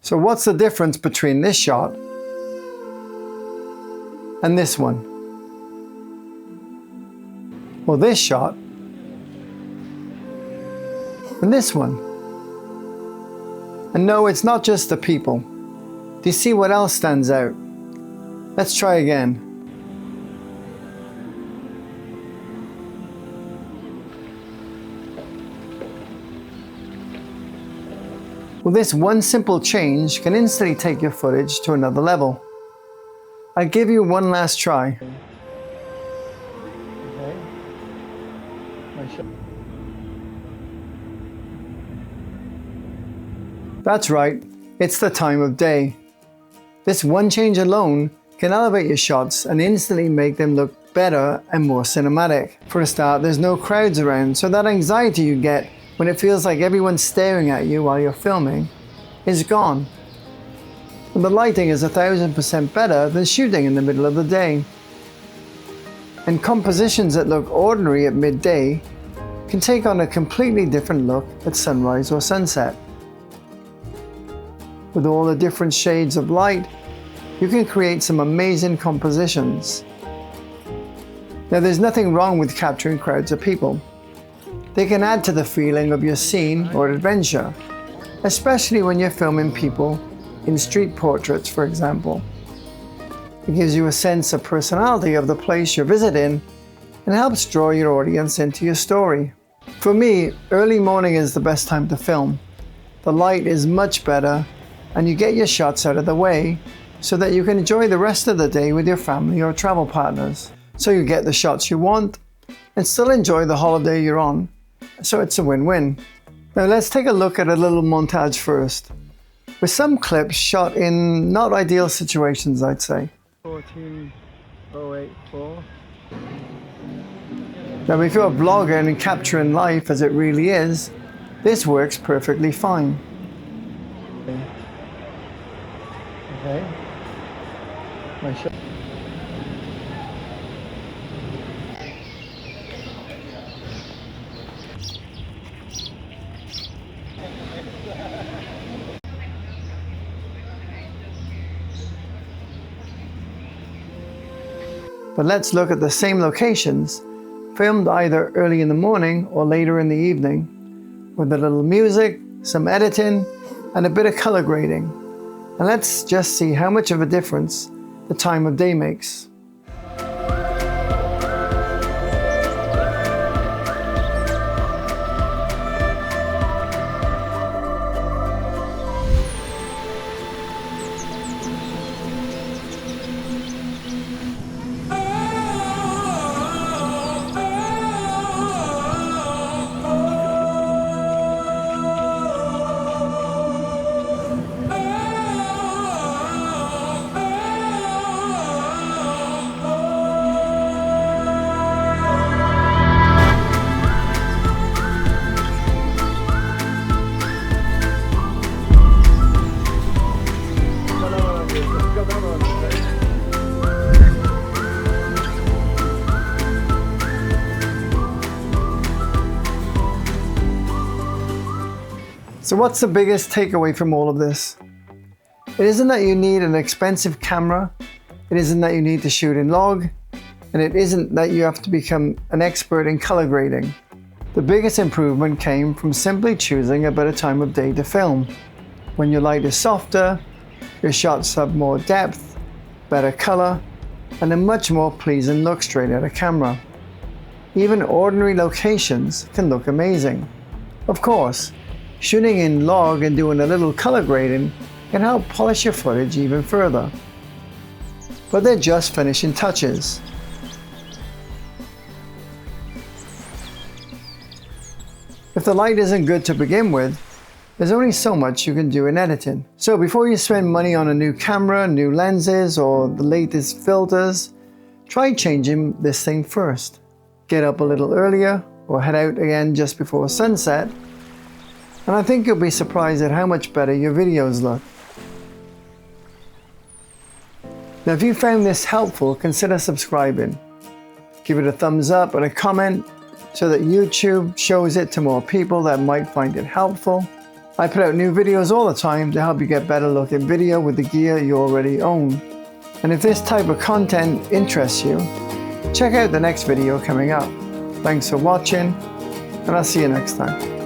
So what's the difference between this shot and this one? Or this shot and this one? And no, it's not just the people. Do you see what else stands out? Let's try again. Well, this one simple change can instantly take your footage to another level. I'll give you one last try. That's right, it's the time of day. This one change alone can elevate your shots and instantly make them look better and more cinematic. For a start, there's no crowds around, so that anxiety you get when it feels like everyone's staring at you while you're filming is gone. And the lighting is 1000% better than shooting in the middle of the day. And compositions that look ordinary at midday can take on a completely different look at sunrise or sunset. With all the different shades of light, you can create some amazing compositions. Now, there's nothing wrong with capturing crowds of people. They can add to the feeling of your scene or adventure, especially when you're filming people in street portraits, for example. It gives you a sense of personality of the place you're visiting and helps draw your audience into your story. For me, early morning is the best time to film. The light is much better and you get your shots out of the way so that you can enjoy the rest of the day with your family or travel partners. So you get the shots you want and still enjoy the holiday you're on. So it's a win-win. Now let's take a look at a little montage first, with some clips shot in not ideal situations, I'd say. 14084. Now if you're a blogger and capturing life as it really is, this works perfectly fine. Okay. My shot. But let's look at the same locations, filmed either early in the morning or later in the evening, with a little music, some editing, and a bit of color grading. And let's just see how much of a difference the time of day makes. So what's the biggest takeaway from all of this? It isn't that you need an expensive camera, it isn't that you need to shoot in log, and it isn't that you have to become an expert in color grading. The biggest improvement came from simply choosing a better time of day to film. When your light is softer, your shots have more depth, better color, and a much more pleasing look straight at a camera. Even ordinary locations can look amazing. Of course, shooting in log and doing a little color grading can help polish your footage even further. But they're just finishing touches. If the light isn't good to begin with, there's only so much you can do in editing. So before you spend money on a new camera, new lenses, or the latest filters, try changing this thing first. Get up a little earlier or head out again just before sunset, and I think you'll be surprised at how much better your videos look. Now if you found this helpful, consider subscribing. Give it a thumbs up and a comment so that YouTube shows it to more people that might find it helpful. I put out new videos all the time to help you get better looking video with the gear you already own. And if this type of content interests you, check out the next video coming up. Thanks for watching, and I'll see you next time.